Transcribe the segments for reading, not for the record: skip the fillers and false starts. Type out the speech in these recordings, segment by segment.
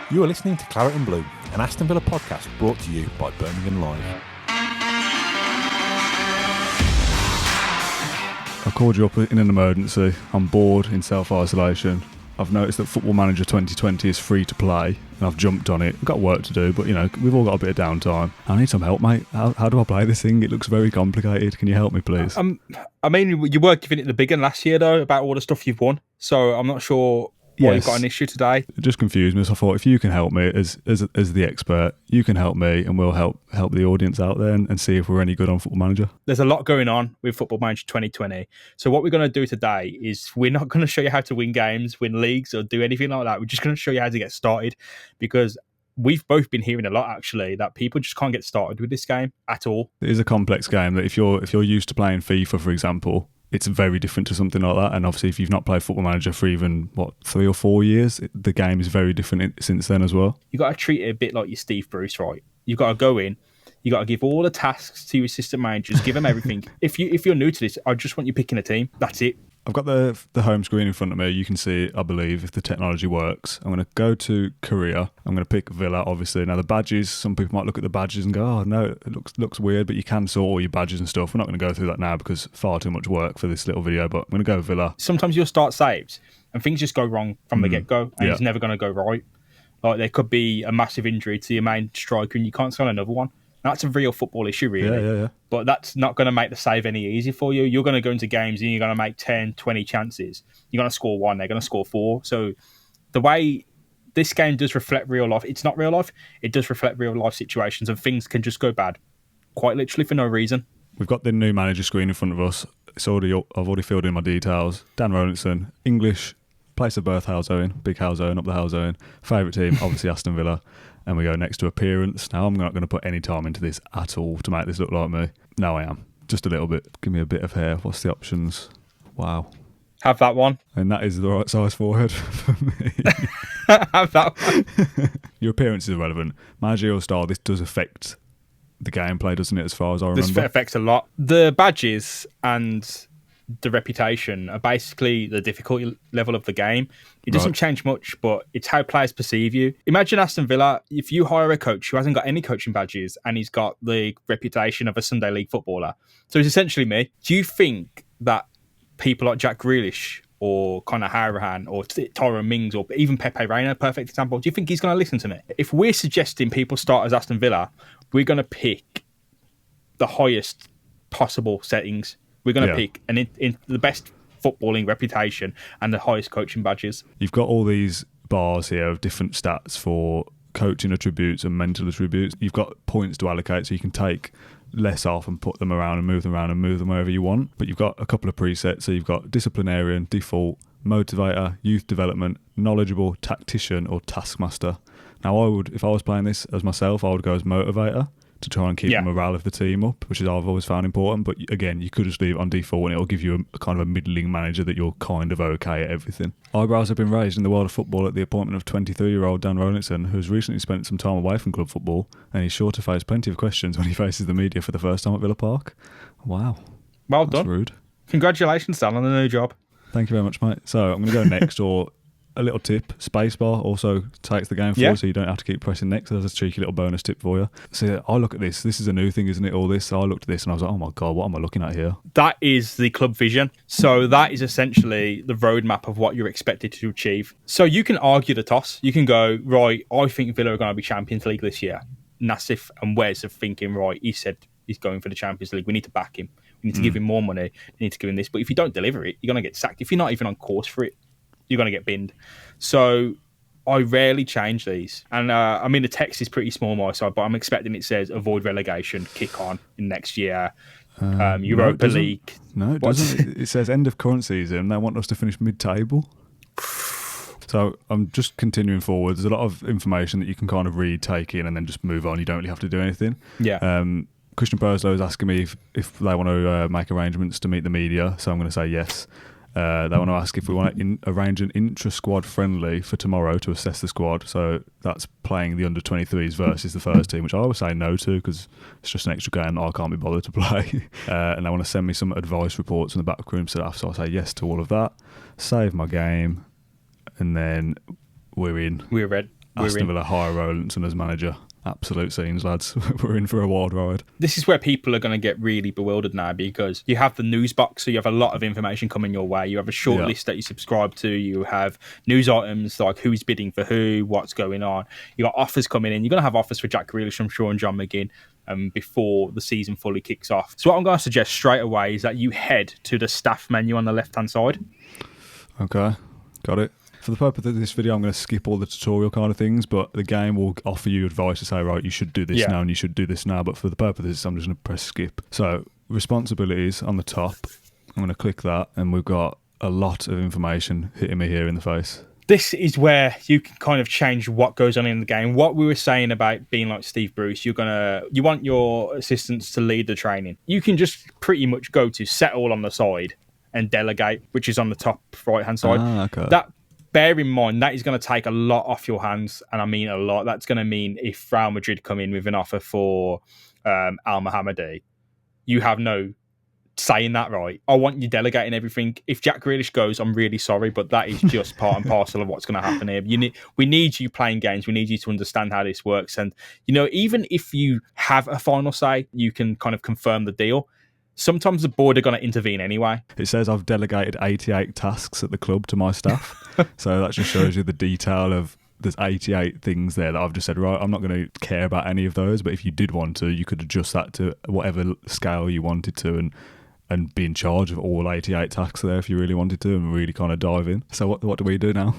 You are listening to Claret and Blue, an Aston Villa podcast brought to you by Birmingham Live. I called you up in an emergency. I'm bored in self-isolation. I've noticed that Football Manager 2020 is free to play, and I've jumped on it. I've got work to do, but, we've all got a bit of downtime. I need some help, mate. How do I play this thing? It looks very complicated. Can you help me, please? You were giving it the big one last year, though, about all the stuff you've won, so I'm not sure why you've got an issue today. It just confused me, so I thought if you can help me as the expert, you can help me, and we'll help the audience out there and see if we're any good on Football Manager. There's a lot going on with Football Manager 2020. So what we're going to do today is we're not going to show you how to win games, win leagues, or do anything like that. We're just going to show you how to get started, because we've both been hearing a lot, actually, that people just can't get started with this game at all. It is a complex game that if you're used to playing FIFA, for example, it's very different to something like that. And obviously, if you've not played Football Manager for even, 3 or 4 years, the game is very different since then as well. You've got to treat it a bit like your Steve Bruce, right? You've got to go in, you've got to give all the tasks to your assistant managers, give them everything. If you're new to this, I just want you picking a team. That's it. I've got the home screen in front of me. You can see it, I believe, if the technology works. I'm going to go to career. I'm going to pick Villa, obviously. Now, the badges, some people might look at the badges and go, oh, no, it looks weird, but you can sort all your badges and stuff. We're not going to go through that now because far too much work for this little video, but I'm going to go Villa. Sometimes you'll start saves and things just go wrong from the get-go, and it's never going to go right. Like, there could be a massive injury to your main striker and you can't score another one. That's a real football issue, really. Yeah. But that's not going to make the save any easier for you. You're going to go into games and you're going to make 10, 20 chances. You're going to score 1, they're going to score 4. So the way this game does reflect real life, it's not real life, it does reflect real life situations, and things can just go bad, quite literally for no reason. We've got the new manager screen in front of us. I've already filled in my details. Dan Rolinson, English, place of birth, Halzone, big Halzone, up the Halzone. Favourite team, obviously Aston Villa. And we go next to appearance. Now, I'm not going to put any time into this at all to make this look like me. No, I am. Just a little bit. Give me a bit of hair. What's the options? Wow. Have that one. And that is the right size forehead for me. Have that one. Your appearance is irrelevant. Managerial style, this does affect the gameplay, doesn't it, as far as I remember? This affects a lot. The badges and the reputation are basically the difficulty level of the game. It doesn't change much, but it's how players perceive you. Imagine Aston Villa, if you hire a coach who hasn't got any coaching badges and he's got the reputation of a Sunday League footballer. So it's essentially me. Do you think that people like Jack Grealish or Conor Hourihane or Tyrone Mings or even Pepe Reina, perfect example, do you think he's going to listen to me? If we're suggesting people start as Aston Villa, we're going to pick the highest possible settings. We're going to pick in the best footballing reputation and the highest coaching badges. You've got all these bars here of different stats for coaching attributes and mental attributes. You've got points to allocate, so you can take less off and put them around and move them wherever you want. But you've got a couple of presets. So you've got disciplinarian, default, motivator, youth development, knowledgeable, tactician, or taskmaster. Now, if I was playing this as myself, I would go as motivator, to try and keep the morale of the team up, which is I've always found important. But again, you could just leave it on default and it'll give you a kind of a middling manager that you're kind of okay at everything. Eyebrows have been raised in the world of football at the appointment of 23-year-old Dan Rolinson, who's recently spent some time away from club football, and he's sure to face plenty of questions when he faces the media for the first time at Villa Park. Wow. Well That's done. Rude. Congratulations, Dan, on the new job. Thank you very much, mate. So I'm going to go next, or a little tip, spacebar also takes the game forward, so you don't have to keep pressing next. There's a cheeky little bonus tip for you. So I look at this is a new thing, isn't it, all this? So I looked at this and I was like, oh my God, what am I looking at here? That is the club vision. So that is essentially the roadmap of what you're expected to achieve. So you can argue the toss. You can go, right, I think Villa are going to be Champions League this year. Nassif and Wes are thinking, right, he said he's going for the Champions League. We need to back him. We need to give him more money. We need to give him this. But if you don't deliver it, you're going to get sacked. If you're not even on course for it, you're going to get binned. So I rarely change these. And the text is pretty small on my side, but I'm expecting it says avoid relegation, kick on in next year, Europa League. No, it doesn't. It says end of current season. They want us to finish mid-table. So I'm just continuing forward. There's a lot of information that you can kind of read, take in, and then just move on. You don't really have to do anything. Yeah. Christian Perslow is asking me if they want to make arrangements to meet the media, so I'm going to say yes. They want to ask if we want to arrange an intra-squad friendly for tomorrow to assess the squad. So that's playing the under-23s versus the first team, which I always say no to because it's just an extra game that I can't be bothered to play. And they want to send me some advice reports from the backroom staff, so I say yes to all of that. Save my game, and then we're in. We're red. Aston Villa hire Rowlandson as manager. Absolute scenes, lads. We're in for a wild ride. This is where people are going to get really bewildered now, because you have the news box, so you have a lot of information coming your way. You have a short list that you subscribe to. You have news items like who's bidding for who, what's going on. You got offers coming in. You're going to have offers for Jack Grealish, I'm sure, and John McGinn before the season fully kicks off. So what I'm going to suggest straight away is that you head to the staff menu on the left-hand side. Okay, got it. For the purpose of this video, I'm going to skip all the tutorial kind of things, but the game will offer you advice to say, right, you should do this now and you should do this now. But for the purpose of this, I'm just going to press skip. So responsibilities on the top, I'm going to click that, and we've got a lot of information hitting me here in the face. This is where you can kind of change what goes on in the game. What we were saying about being like Steve Bruce, you want your assistants to lead the training. You can just pretty much go to set all on the side and delegate, which is on the top right-hand side. Okay. Bear in mind, that is going to take a lot off your hands, and I mean a lot. That's going to mean if Real Madrid come in with an offer for Al Mohammadi, you have no say in that, right? I want you delegating everything. If Jack Grealish goes, I'm really sorry, but that is just part and parcel of what's going to happen here. We need you playing games. We need you to understand how this works. And, even if you have a final say, you can kind of confirm the deal. Sometimes the board are going to intervene anyway. It says I've delegated 88 tasks at the club to my staff. So that just shows you the detail of there's 88 things there that I've just said, right, I'm not going to care about any of those. But if you did want to, you could adjust that to whatever scale you wanted to and be in charge of all 88 tasks there if you really wanted to and really kind of dive in. So what do we do now?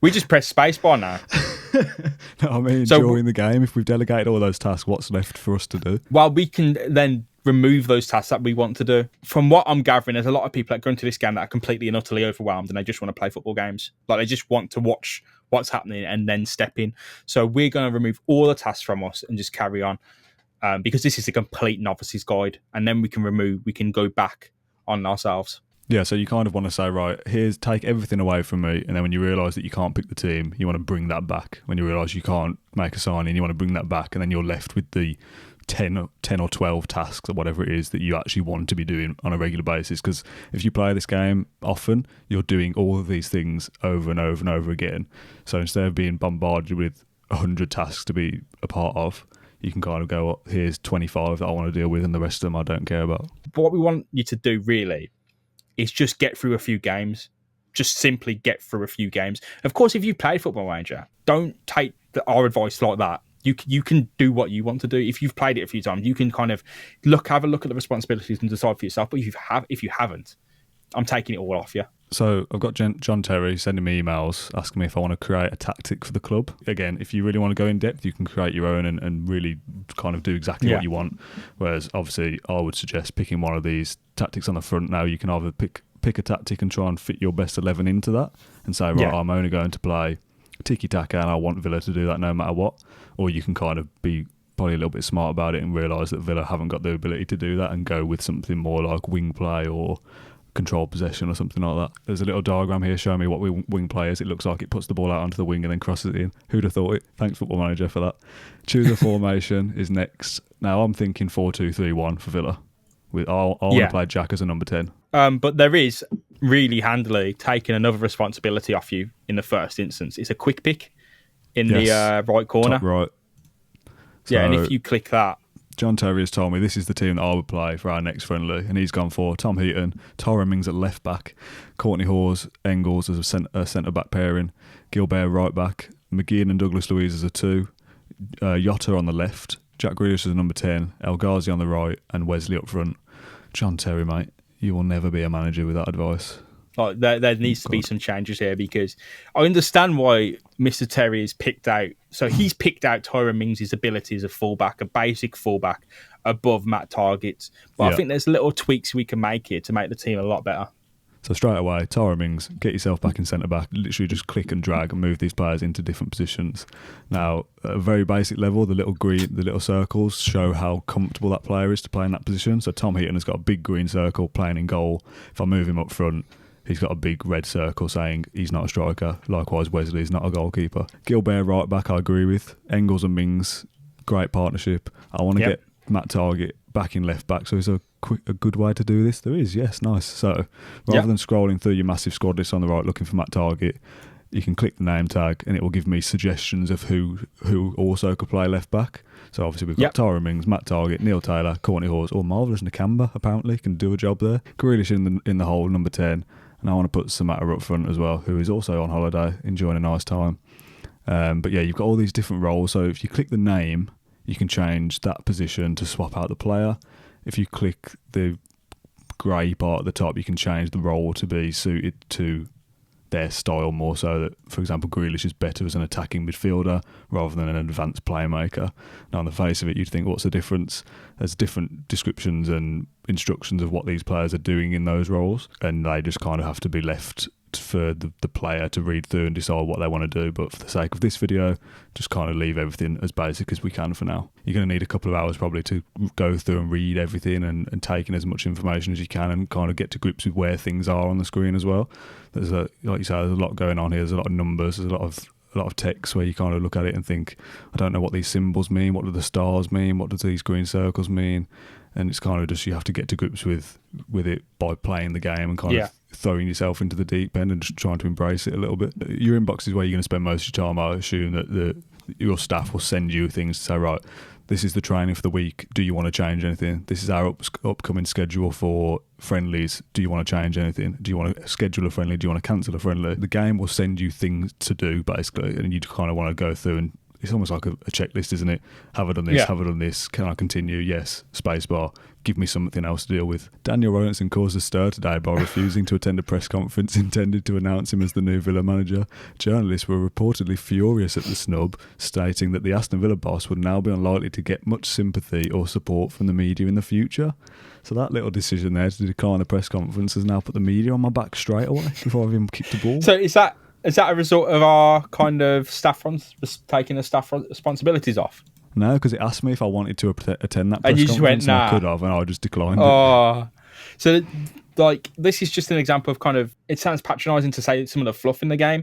We just press spacebar now. No, I mean, during the game, if we've delegated all those tasks, what's left for us to do? Well, we can then remove those tasks that we want to do. From what I'm gathering, there's a lot of people that go into this game that are completely and utterly overwhelmed, and they just want to play football games. Like, they just want to watch what's happening and then step in. So we're going to remove all the tasks from us and just carry on, because this is a complete novice's guide, and then we can go back on ourselves. Yeah, so you kind of want to say, right, take everything away from me, and then when you realise that you can't pick the team, you want to bring that back. When you realise you can't make a signing, you want to bring that back, and then you're left with the 10 or 12 tasks or whatever it is that you actually want to be doing on a regular basis. Because if you play this game often, you're doing all of these things over and over and over again. So instead of being bombarded with 100 tasks to be a part of, you can kind of go, oh, here's 25 that I want to deal with and the rest of them I don't care about. But what we want you to do really is just get through a few games. Just simply get through a few games. Of course, if you play Football Manager, don't take our advice like that. You can do what you want to do. If you've played it a few times, you can kind of have a look at the responsibilities and decide for yourself. But if you haven't, I'm taking it all off you. So I've got John Terry sending me emails asking me if I want to create a tactic for the club. Again, if you really want to go in depth, you can create your own and really kind of do exactly what you want. Whereas obviously I would suggest picking one of these tactics on the front. Now you can either pick a tactic and try and fit your best 11 into that and say, right, I'm only going to play tiki-taka and I want Villa to do that no matter what. Or you can kind of be probably a little bit smart about it and realise that Villa haven't got the ability to do that and go with something more like wing play or control possession or something like that. There's a little diagram here showing me what wing play is. It looks like it puts the ball out onto the wing and then crosses it in. Who'd have thought it? Thanks, Football Manager, for that. Choose a formation is next. Now I'm thinking 4-2-3-1 for Villa. I want to play Jack as a number 10. But there is really handily taking another responsibility off you in the first instance. It's a quick pick in the right corner. Top right. So, and if you click that, John Terry has told me this is the team that I would play for our next friendly, and he's gone for Tom Heaton, Tyrone Mings at left back, Courtney Hawes, Engels as a centre back pairing, Gilbert right back, McGinn and Douglas Luiz as a 2, Jota on the left, Jack Grealish as a number 10, El Ghazi on the right, and Wesley up front. John Terry, mate, you will never be a manager with that advice. Like, there needs to be some changes here, because I understand why Mr. Terry is picked out. So he's picked out Tyrone Mings' ability as a fullback, a basic fullback above Matt Targett's. But I think there's little tweaks we can make here to make the team a lot better. So straight away, Tyrone Mings, get yourself back in centre-back. Literally just click and drag and move these players into different positions. Now, at a very basic level, the little circles show how comfortable that player is to play in that position. So Tom Heaton has got a big green circle playing in goal. If I move him up front, he's got a big red circle saying he's not a striker. Likewise, Wesley is not a goalkeeper. Gilbert right back, I agree with. Engels and Mings, great partnership. I want to get Matt Targett back in left back. So is there a good way to do this? There is, yes, nice. So rather than scrolling through your massive squad list on the right looking for Matt Targett, you can click the name tag and it will give me suggestions of who also could play left back. So obviously we've got Tyrone Mings, Matt Targett, Neil Taylor, Courtney Hawes, or Marvellous Nakamba apparently can do a job there. Grealish in the hole, number 10. And I want to put Samatta up front as well, who is also on holiday, enjoying a nice time. But yeah, you've got all these different roles. So if you click the name, you can change that position to swap out the player. If you click the grey part at the top, you can change the role to be suited to their style more, so that, for example, Grealish is better as an attacking midfielder rather than an advanced playmaker. Now, on the face of it, you'd think, what's the difference? There's different descriptions and instructions of what these players are doing in those roles, and they just kind of have to be left for the player to read through and decide what they want to do. But for the sake of this video, just kind of leave everything as basic as we can for now. You're going to need a couple of hours probably to go through and read everything and take in as much information as you can and kind of get to grips with where things are on the screen as well. There's like you say, there's a lot going on here. There's a lot of numbers. There's a lot of text where you kind of look at it and think, I don't know what these symbols mean. What do the stars mean? What do these green circles mean? And it's kind of just, you have to get to grips with it by playing the game and kind of throwing yourself into the deep end and just trying to embrace it a little bit. Your inbox is where you're going to spend most of your time. I assume that your staff will send you things to say, right, this is the training for the week. Do you want to change anything? This is our upcoming schedule for friendlies. Do you want to change anything? Do you want to schedule a friendly? Do you want to cancel a friendly? The game will send you things to do, basically, and you kind of want to go through and it's almost like a checklist, isn't it? Have I done this? Have I done this? Can I continue? Yes. Spacebar. Give me something else to deal with. Daniel Rolinson caused a stir today by refusing to attend a press conference intended to announce him as the new Villa manager. Journalists were reportedly furious at the snub, stating that the Aston Villa boss would now be unlikely to get much sympathy or support from the media in the future. So that little decision there to decline the press conference has now put the media on my back straight away before I've even kicked the ball. So is that a result of our kind of taking the staff responsibilities off? No, because it asked me if I wanted to attend that press conference, went, nah. And I could have, and I just declined it. So, like, this is just an example of kind of, it sounds patronising to say some of the fluff in the game,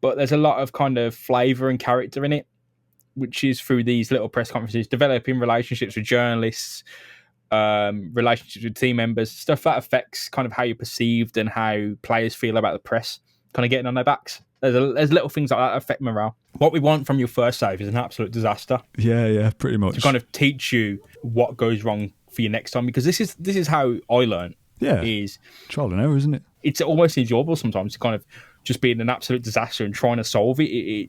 but there's a lot of kind of flavour and character in it, which is through these little press conferences, developing relationships with journalists, relationships with team members, stuff that affects kind of how you're perceived and how players feel about the press, kind of getting on their backs. There's little things like that affect morale. What we want from your first save is an absolute disaster. Yeah, pretty much. To kind of teach you what goes wrong for your next time, because this is how I learn. Yeah, is trial and error, isn't it? It's almost enjoyable sometimes to kind of just be in an absolute disaster and trying to solve it.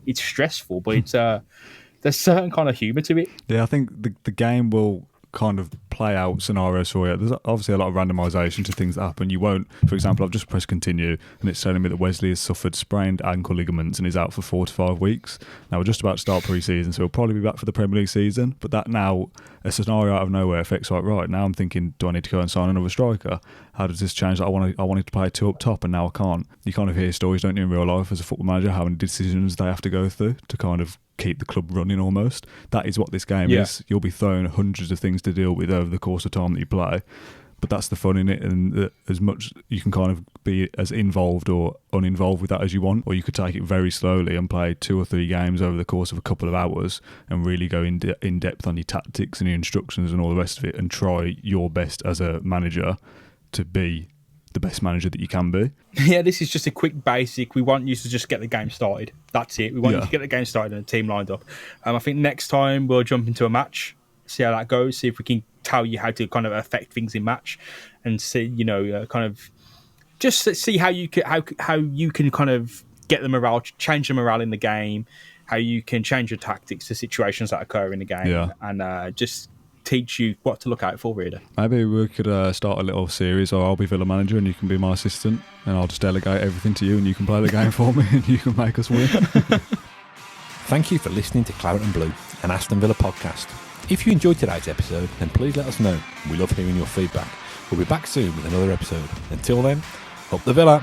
It's stressful, but it's there's certain kind of humour to it. Yeah, I think the game will kind of play out scenarios for you. There's obviously a lot of randomisation to things that happen. You won't, for example, I've just pressed continue and it's telling me that Wesley has suffered sprained ankle ligaments and is out for 4 to 5 weeks. Now we're just about to start pre-season, so he'll probably be back for the Premier League season, but that now, a scenario out of nowhere affects like, right, now I'm thinking, do I need to go and sign another striker? How does this change? I wanted to play 2 up top and now I can't. You kind of hear stories, don't you, in real life as a football manager, how many decisions they have to go through to kind of keep the club running almost. That is what this game is. You'll be thrown hundreds of things to deal with over the course of time that you play, but that's the fun in it, and as much you can kind of be as involved or uninvolved with that as you want, or you could take it very slowly and play 2 or 3 games over the course of a couple of hours and really go in depth on your tactics and your instructions and all the rest of it and try your best as a manager to be the best manager that you can be. Yeah, this is just a quick basic. We want you to just get the game started. That's it. We want you to get the game started and a team lined up. I think next time we'll jump into a match, see how that goes, see if we can tell you how to kind of affect things in match and see, kind of just see how you can kind of get the morale, change the morale in the game, how you can change your tactics to situations that occur in the game, and just teach you what to look out for, really. Maybe we could start a little series, or I'll be Villa manager and you can be my assistant and I'll just delegate everything to you and you can play the game for me and you can make us win. Thank you for listening to Claret and Blue, an Aston Villa podcast. If you enjoyed today's episode, then please let us know. We love hearing your feedback. We'll be back soon with another episode. Until then, up the Villa!